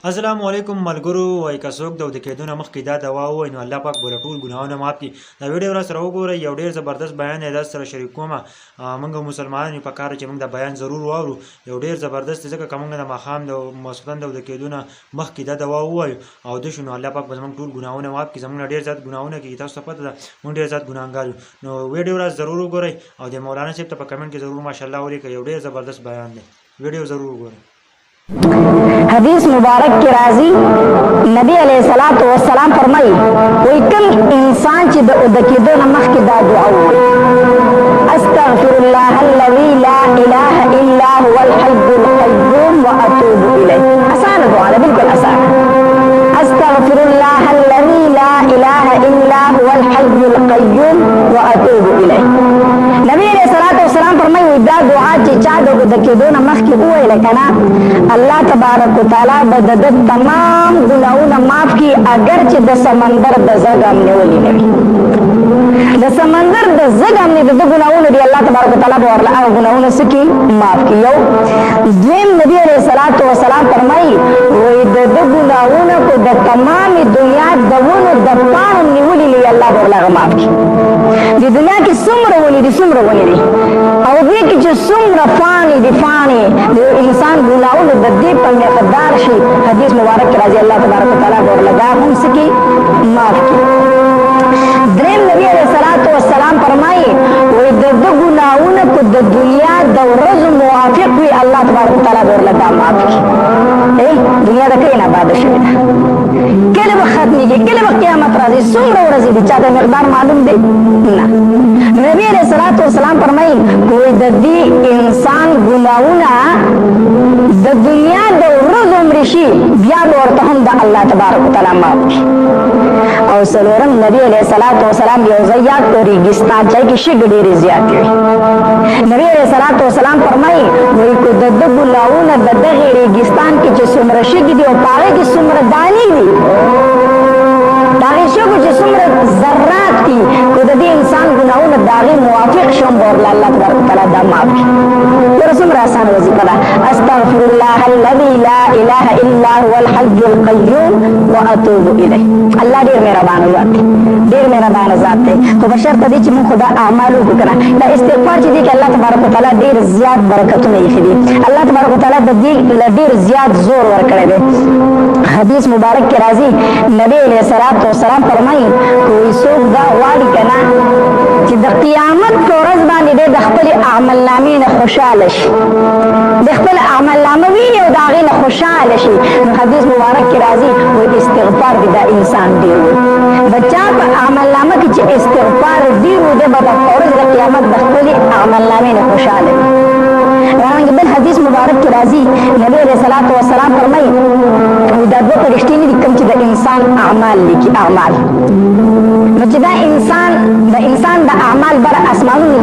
السلام علیکم ملګرو وای که څوک د کېدونه مخکې دا دوا ووایي نو الله پاک به ټول ګناهونه معاف کړي. دا ویډیو را سره وګورئ، یو ډېر زبردست بیان یې درسره شریک کوم. موږ مسلمانان یو پکار چې موږ دا بیان ضرور واورو، یو ډېر زبردست ځکه که موږ د ماښام د ماسخوتن د کېدونه مخکې دا دوا ووایو او د شو نو الله پاک به زموږ ټول ګناهونه معاف کړي. زموږ ډېر زیات ګناهونه کېږي، تاسو ته پته ده موږ ډېر زیات ګناهګار یو. نو ویډیو را ضرور وګورئ او د مولانا صاحب ته په کمنټ کې ضرور ماشاءالله ولیکئ، یو ډېر زبردست بیان دی. ویډیو ضرور وګورئ. حدیث مبارک کی راضی نبی علیہ الصلوۃ والسلام فرمائی کوئی کم انسان چې د کېدو نه مخکې دا دعا وایي استغفر الله الذي لا اله الا هو الحي القيوم واتوب الیه. آسان دعا ده، بالکل آسان. استغفر الله الذي لا اله الا هو الحي القيوم واتوب الیه. نبی علیہ الصلوۃ والسلام فرمایي دا دعا چې چا د کېدو نه مخکې وویل کنه الله تبارک وتعالى به د تمام ګناهونه معاف کړي، اگر چې د سمندر د زګم نیولې نه وي. د سمندر د زګم نه د ګناهونو دی الله تبارک وتعالى به ورله هغه ګناهونه سکی معاف کړي. یو دویم نبی علیہ الصلوۃ والسلام فرمایي وایي د ګناهونو کو د تمام دنیا د ونو د پاڼو نیولې الله به ورله معاف کړي. د دنیا کې څومره ونې دي څومره ونې دي او دې کې چې څومره پاڼې دي پاڼې د انسان ګناهونو د دې په مقدار شي. حدیث مبارک راځي الله تبارک وتعالى به ورله هم سکی معاف کړي. دریم نبی علیہ الصلوۃ والسلام فرمایي وایي د ګناهونو کو د دنیا د ورځو موافق وي الله تبارک وتعالى به ورله معاف کړي. دنیا د کله نه بعد شوی ده، کله به ختمېږي، کله به قیامت راځي، څومره ورځې دي چا د مقدار معلوم دی نه. نبی علیہ الصلوۃ والسلام فرمایي وایي د دې انسان ګناهونه د دنیا د ورځو عمر شي بیا به ورته هم د الله تبارک وتعالى معاف کړي. او څلورم نبی علیہ الصلوۃ والسلام یو ځای یاد کړي ریګستان ځای کې شګې ډېرې زیاتې وي. نبی علیہ الصلوۃ والسلام فرمایي وایي که د ده ګناهونه د دغې ریګستان کې چې څومره شګې دي او په هغې کې څومره دانې دي، د هغې شګو چې څومره ذرات دي، که د دې انسان ګناهونه د هغې موافق شي هم به ورله الله تبارک وتعالی دا معاف کړي. ګوره څومره اسانه وظیفه ده. استغفر الله الذي لا اله الا هو الحي القيوم واتوب الیه. الله ډېر مهربانه ذات دی، ډېر مهربانه ذات دی، خو په شرط دی چې موږ خو دا اعمال وکړو که نه. دا استغفار چې دی که الله تبارک وتعالی ډېر زیات برکتونه ایښي دي، الله تبارک وتعالی د دې ډېر زیات زور ورکړی دی. حدیث مبارک کې راځي نبی علیہ الصلوۃ والسلام فرمایي کوئی څوک دا غواړي که نه چې د قیامت په ورځ باندې دی د خپلې عمل نامې نه خوشحاله شي، د خپل عمل نامه ویني او د هغې نه خوشحاله شي، نو حدیث مبارک کې راځي وایي استغفار دی دا انسان ډېر وي. د چا په عمل نامه کې چې استغفار ډېر وي دی به په ورځ د قیامت د خپلې عمل نامې نه خوشحاله وي. رانګ بل حدیث مبارک کې راځي نبی علیہ الصلوۃ والسلام فرمایي دا دوه فرشتې نه دي کوم چې د انسان اعمال لیکي، اعمال، نو چې دا انسان د اعمال بر اسمانونو